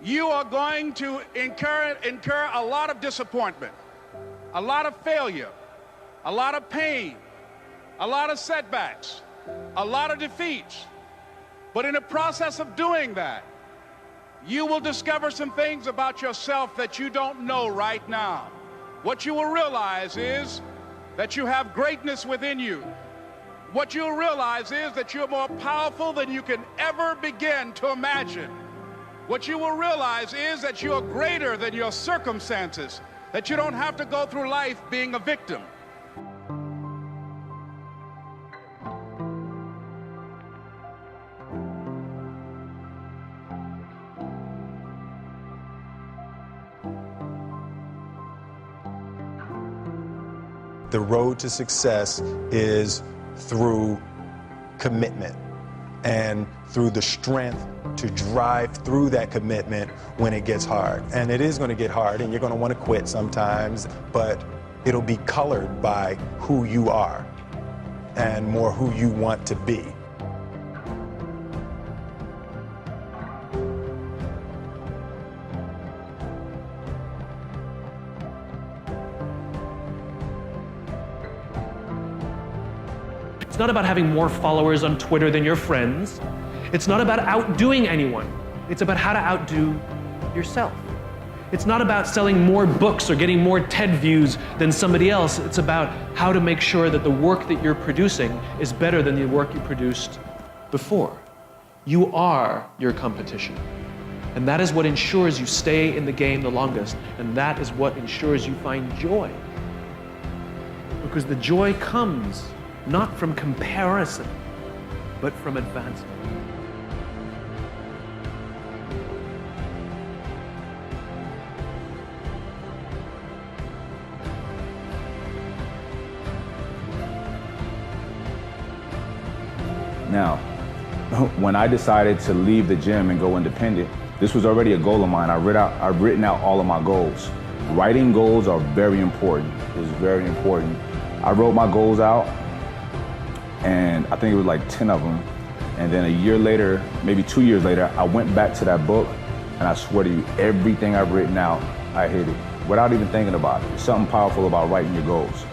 you are going to incur a lot of disappointment, a lot of failure, a lot of pain, a lot of setbacks, a lot of defeats. But in the process of doing that, you will discover some things about yourself that you don't know right now. What you will realize is that you have greatness within you. What you'll realize is that you're more powerful than you can ever begin to imagine. What you will realize is that you're greater than your circumstances, that you don't have to go through life being a victim. The road to success is through commitment and through the strength to drive through that commitment when it gets hard. And it is going to get hard and you're going to want to quit sometimes, but it'll be colored by who you are and more who you want to be. It's not about having more followers on Twitter than your friends. It's not about outdoing anyone. It's about how to outdo yourself. It's not about selling more books or getting more TED views than somebody else. It's about how to make sure that the work that you're producing is better than the work you produced before. You are your competition. And that is what ensures you stay in the game the longest. And that is what ensures you find joy. Because the joy comes not from comparison, but from advancement. Now, when I decided to leave the gym and go independent, this was already a goal of mine. I've written out all of my goals. Writing goals are very important. It was very important. I wrote my goals out, and I think it was like 10 of them. And then a year later, maybe 2 years later, I went back to that book, and I swear to you, everything I've written out, I hit it without even thinking about it. There's something powerful about writing your goals.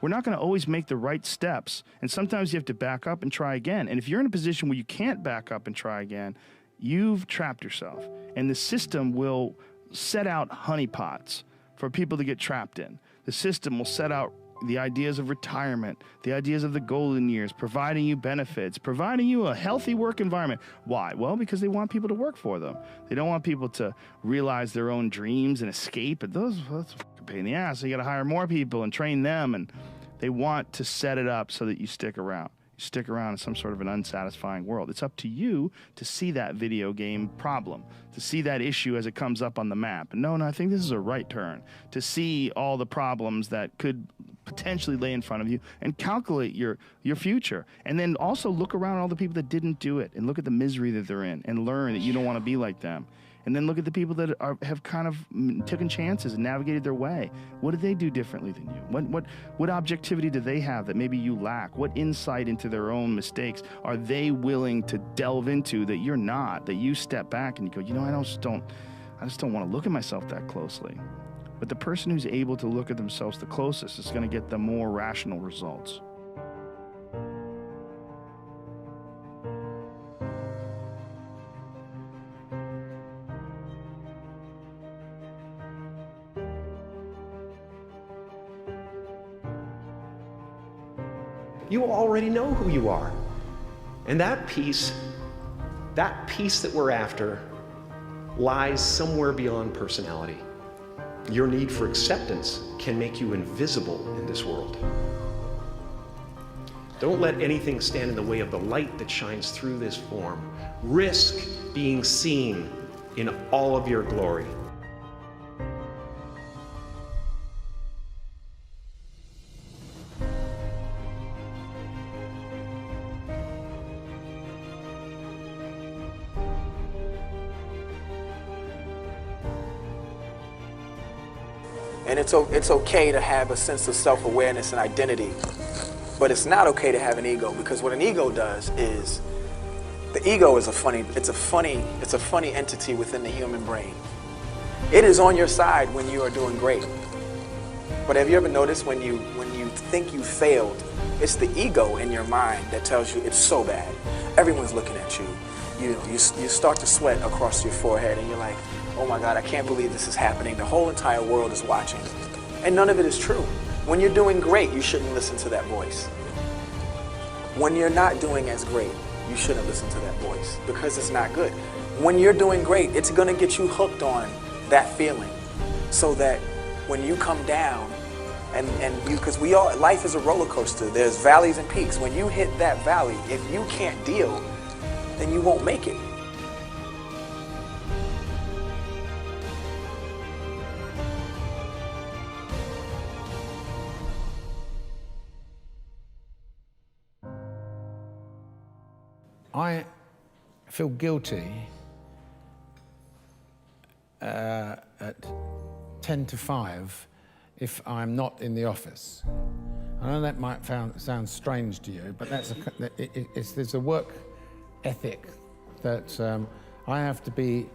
We're not going to always make the right steps, and sometimes you have to back up and try again. And if you're in a position where you can't back up and try again, you've trapped yourself. And the system will set out honeypots for people to get trapped in. The system will set out the ideas of retirement, the ideas of the golden years, providing you benefits, providing you a healthy work environment. Why? Well, because they want people to work for them. They don't want people to realize their own dreams and escape. But that's a pain in the ass. So you got to hire more people and train them, and they want to set it up so that you stick around. You stick around in some sort of an unsatisfying world. It's up to you to see that video game problem, to see that issue as it comes up on the map. And no, I think this is a right turn. To see all the problems that could potentially lay in front of you and calculate your future. And then also look around at all the people that didn't do it and look at the misery that they're in and learn that you don't want to be like them. And then look at the people that have kind of taken chances and navigated their way. What did they do differently than you? What objectivity do they have that maybe you lack? What insight into their own mistakes are they willing to delve into that you're not, that you step back and you go, you know, I just don't want to look at myself that closely. But the person who's able to look at themselves the closest is going to get the more rational results. You already know who you are. And that peace that we're after lies somewhere beyond personality. Your need for acceptance can make you invisible in this world. Don't let anything stand in the way of the light that shines through this form. Risk being seen in all of your glory. And it's okay to have a sense of self-awareness and identity, but it's not okay to have an ego, because what an ego does is, the ego is a funny entity within the human brain. It is on your side when you are doing great. But have you ever noticed when you think you failed, it's the ego in your mind that tells you it's so bad. Everyone's looking at you. You start to sweat across your forehead and you're like, oh my God, I can't believe this is happening. The whole entire world is watching. And none of it is true. When you're doing great, you shouldn't listen to that voice. When you're not doing as great, you shouldn't listen to that voice, because it's not good. When you're doing great, it's gonna get you hooked on that feeling, so that when you come down, because life is a roller coaster. There's valleys and peaks. When you hit that valley, if you can't deal, then you won't make it. I feel guilty at 10 to 5 if I'm not in the office. I know that might sound strange to you, but there's a work ethic that I have to be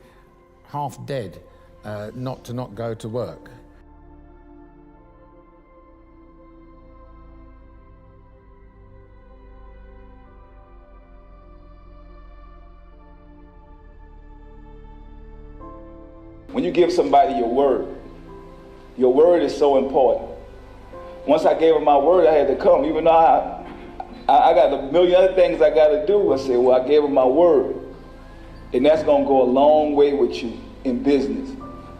half dead not to not go to work. When you give somebody your word is so important. Once I gave him my word, I had to come. Even though I got a million other things I got to do, I said, well, I gave him my word. And that's going to go a long way with you in business.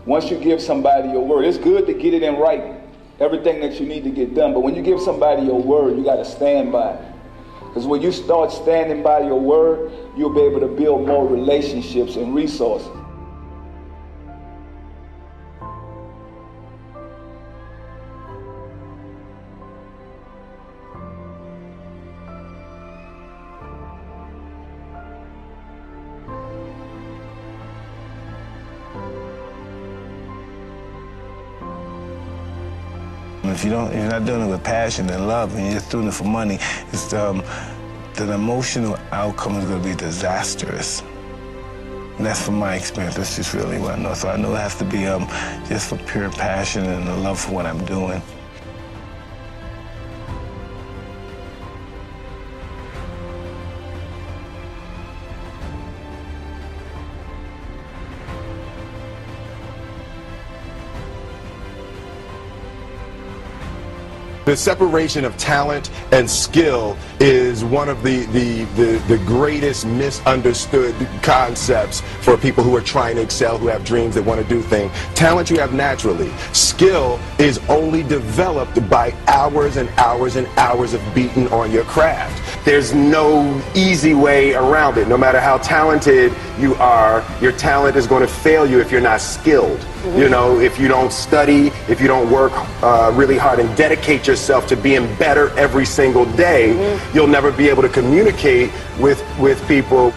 Once you give somebody your word, it's good to get it in writing, everything that you need to get done. But when you give somebody your word, you got to stand by it. Because when you start standing by your word, you'll be able to build more relationships and resources. If you're not doing it with passion and love, and you're just doing it for money, the emotional outcome is going to be disastrous. And that's from my experience. That's just really what I know. So I know it has to be just for pure passion and the love for what I'm doing. The separation of talent and skill is one of the greatest misunderstood concepts for people who are trying to excel, who have dreams, that want to do things. Talent you have naturally. Skill is only developed by hours and hours and hours of beating on your craft. There's no easy way around it. No matter how talented you are, your talent is going to fail you if you're not skilled. You know, if you don't study, if you don't work really hard and dedicate yourself to being better every single day, you'll never be able to communicate with people.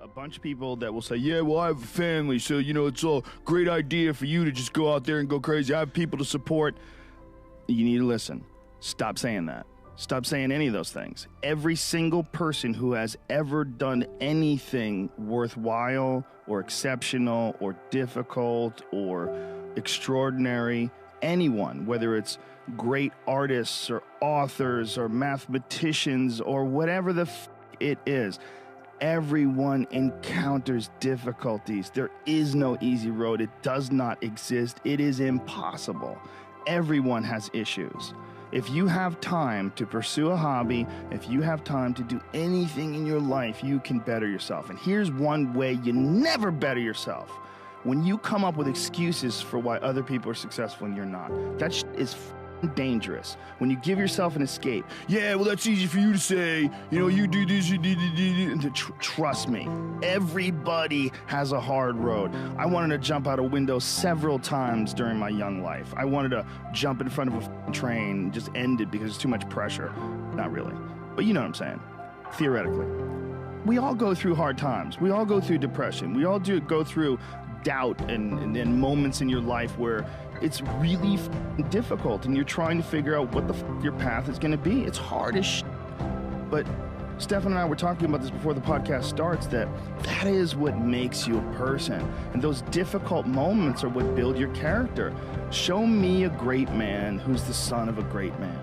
A bunch of people that will say, yeah, well, I have a family, so, you know, it's a great idea for you to just go out there and go crazy. I have people to support. You need to listen. Stop saying that. Stop saying any of those things. Every single person who has ever done anything worthwhile or exceptional or difficult or extraordinary, anyone, whether it's great artists or authors or mathematicians or whatever the it is, everyone encounters difficulties. There is no easy road. It does not exist. It is impossible. Everyone has issues. If you have time to pursue a hobby, if you have time to do anything in your life, you can better yourself. And here's one way you never better yourself. When you come up with excuses for why other people are successful and you're not. That is dangerous when you give yourself an escape. Yeah, well, that's easy for you to say. You know, you do this, you do. Trust me, everybody has a hard road. I wanted to jump out a window several times during my young life. I wanted to jump in front of a train and just end it because there's too much pressure. Not really, but you know what I'm saying, theoretically. We all go through hard times. We all go through depression. We all go through doubt and moments in your life where it's really difficult and you're trying to figure out what your path is going to be. It's hard as shit. But Stefan and I were talking about this before the podcast starts, that is what makes you a person. And those difficult moments are what build your character. Show me a great man who's the son of a great man.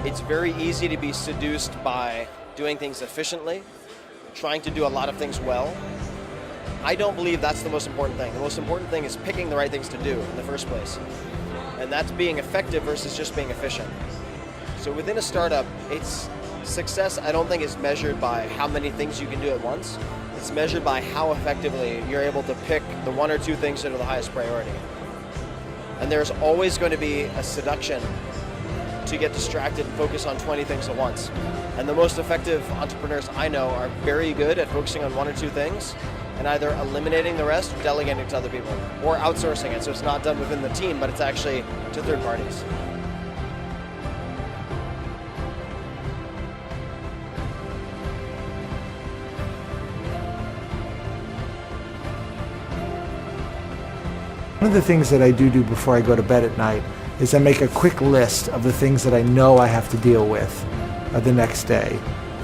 It's very easy to be seduced by doing things efficiently, trying to do a lot of things well. I don't believe that's the most important thing. The most important thing is picking the right things to do in the first place. And that's being effective versus just being efficient. So within a startup, it's success, I don't think, is measured by how many things you can do at once. It's measured by how effectively you're able to pick the one or two things that are the highest priority. And there's always going to be a seduction to get distracted and focus on 20 things at once. And the most effective entrepreneurs I know are very good at focusing on one or two things and either eliminating the rest or delegating it to other people or outsourcing it, so it's not done within the team, but it's actually to third parties. One of the things that I do before I go to bed at night is I make a quick list of the things that I know I have to deal with the next day.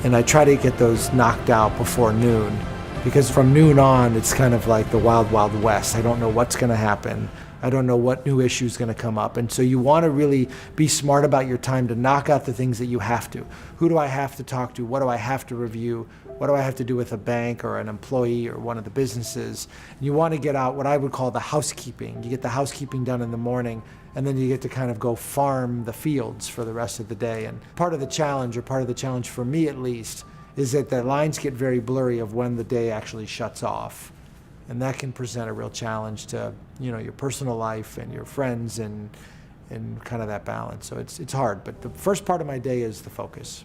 And I try to get those knocked out before noon, because from noon on, it's kind of like the wild, wild west. I don't know what's going to happen. I don't know what new issue is going to come up. And so you want to really be smart about your time to knock out the things that you have to. Who do I have to talk to? What do I have to review? What do I have to do with a bank or an employee or one of the businesses? And you want to get out what I would call the housekeeping. You get the housekeeping done in the morning, and then you get to kind of go farm the fields for the rest of the day. And part of the challenge for me at least, is that the lines get very blurry of when the day actually shuts off. And that can present a real challenge to, you know, your personal life and your friends and kind of that balance. So it's hard, but the first part of my day is the focus.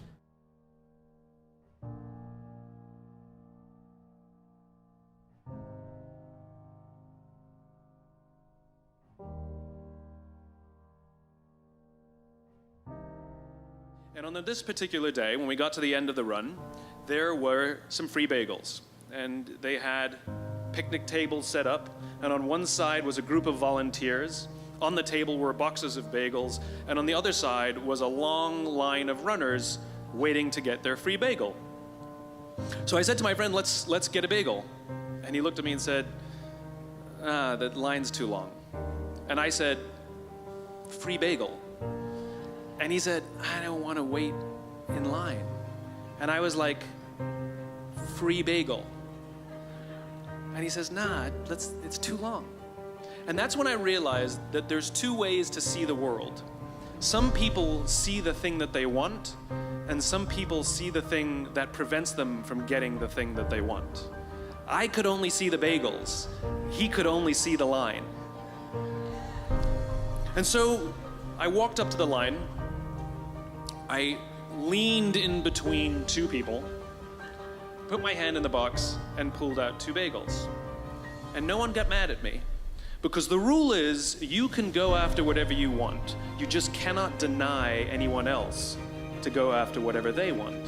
And on this particular day, when we got to the end of the run, there were some free bagels. And they had picnic tables set up, and on one side was a group of volunteers. On the table were boxes of bagels, and on the other side was a long line of runners waiting to get their free bagel. So I said to my friend, let's get a bagel. And he looked at me and said, the line's too long. And I said, free bagel. And he said, I don't want to wait in line. And I was like, free bagel. And he says, nah, it's too long. And that's when I realized that there's two ways to see the world. Some people see the thing that they want, and some people see the thing that prevents them from getting the thing that they want. I could only see the bagels. He could only see the line. And so I walked up to the line. I leaned in between two people, put my hand in the box, and pulled out two bagels. And no one got mad at me, because the rule is you can go after whatever you want. You just cannot deny anyone else to go after whatever they want.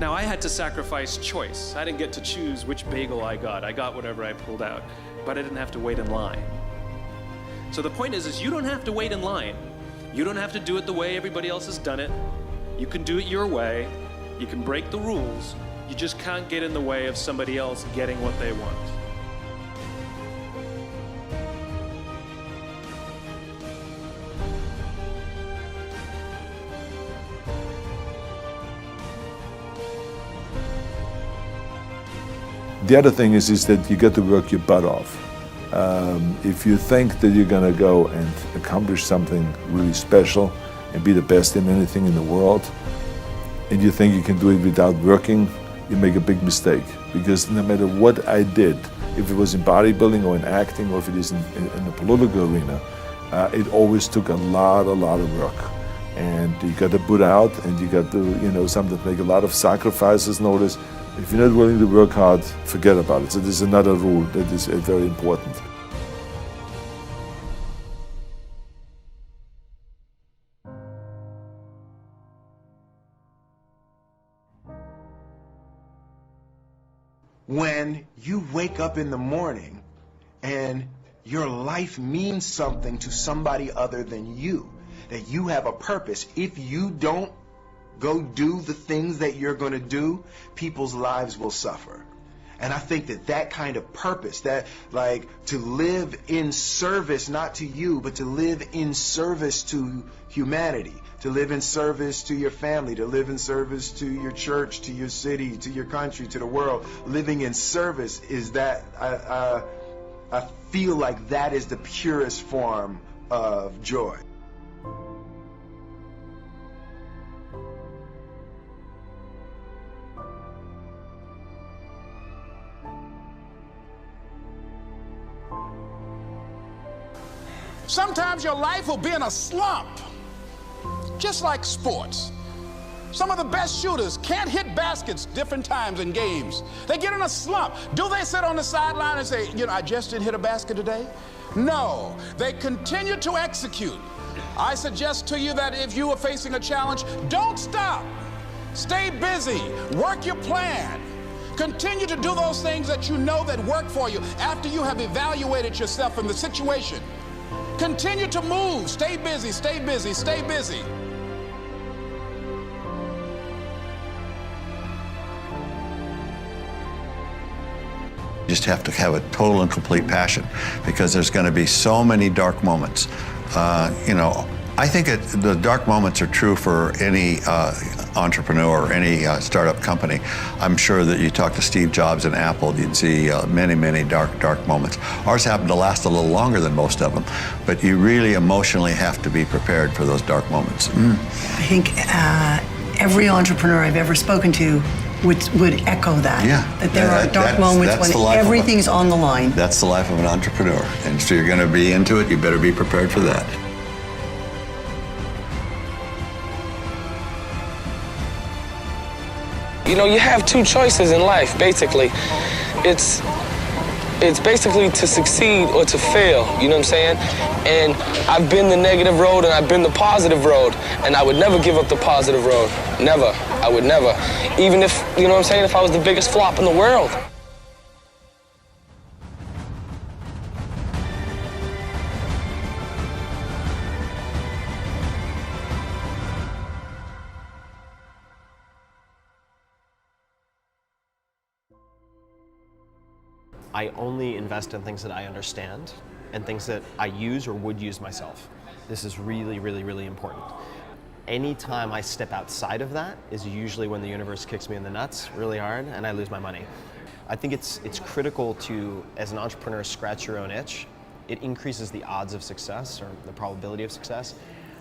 Now, I had to sacrifice choice. I didn't get to choose which bagel I got. I got whatever I pulled out, but I didn't have to wait in line. So the point is you don't have to wait in line. You don't have to do it the way everybody else has done it. You can do it your way. You can break the rules. You just can't get in the way of somebody else getting what they want. The other thing is that you get to work your butt off. If you think that you're going to go and accomplish something really special and be the best in anything in the world, and you think you can do it without working, you make a big mistake. Because no matter what I did, if it was in bodybuilding or in acting or if it is in the political arena, it always took a lot of work. And you got to put out, and you got to, sometimes make a lot of sacrifices. Notice, if you're not willing to work hard, forget about it. So there's another rule that is very important. When you wake up in the morning and your life means something to somebody other than you, that you have a purpose. If you don't go do the things that you're going to do, people's lives will suffer. And I think that kind of purpose, that like to live in service, not to you, but to live in service to humanity, to live in service to your family, to live in service to your church, to your city, to your country, to the world. Living in service is that, I feel like that is the purest form of joy. Sometimes your life will be in a slump, just like sports. Some of the best shooters can't hit baskets different times in games. They get in a slump. Do they sit on the sideline and say, I just didn't hit a basket today? No, they continue to execute. I suggest to you that if you are facing a challenge, don't stop. Stay busy, work your plan. Continue to do those things that you know that work for you after you have evaluated yourself in the situation. Continue to move, stay busy, stay busy, stay busy. You just have to have a total and complete passion, because there's going to be so many dark moments. I think the dark moments are true for any entrepreneur or any startup company. I'm sure that you talk to Steve Jobs and Apple, you'd see many dark moments. Ours happen to last a little longer than most of them, but you really emotionally have to be prepared for those dark moments. I think every entrepreneur I've ever spoken to would echo that. Yeah. That there are dark moments when everything's on the line. That's the life of an entrepreneur. And if you're going to be into it, you better be prepared for that. You have two choices in life, basically. It's basically to succeed or to fail, you know what I'm saying? And I've been the negative road and I've been the positive road, and I would never give up the positive road. Never. I would never. Even if, you know what I'm saying, if I was the biggest flop in the world. I only invest in things that I understand and things that I use or would use myself. This is really important. Anytime I step outside of that is usually when the universe kicks me in the nuts really hard and I lose my money. I think it's critical to, as an entrepreneur, scratch your own itch. It increases the odds of success, or the probability of success.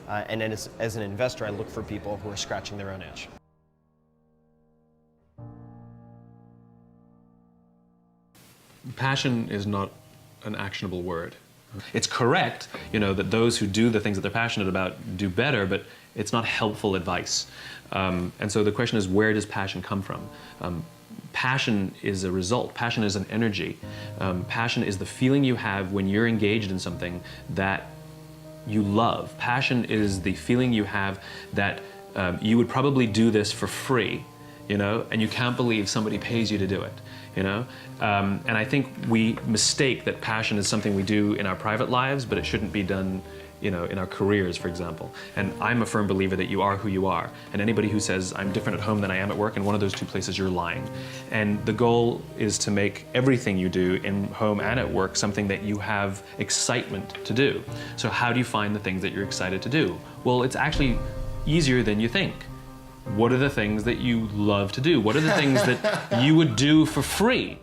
And then as an investor, I look for people who are scratching their own itch. Passion is not an actionable word. It's correct, that those who do the things that they're passionate about do better, but it's not helpful advice. And so the question is, where does passion come from? Passion is a result. Passion is an energy. Passion is the feeling you have when you're engaged in something that you love. Passion is the feeling you have that you would probably do this for free, and you can't believe somebody pays you to do it. And I think we mistake that passion is something we do in our private lives, but it shouldn't be done, in our careers, for example. And I'm a firm believer that you are who you are. And anybody who says, I'm different at home than I am at work, in one of those two places, you're lying. And the goal is to make everything you do in home and at work something that you have excitement to do. So how do you find the things that you're excited to do? Well, it's actually easier than you think. What are the things that you love to do? What are the things that you would do for free?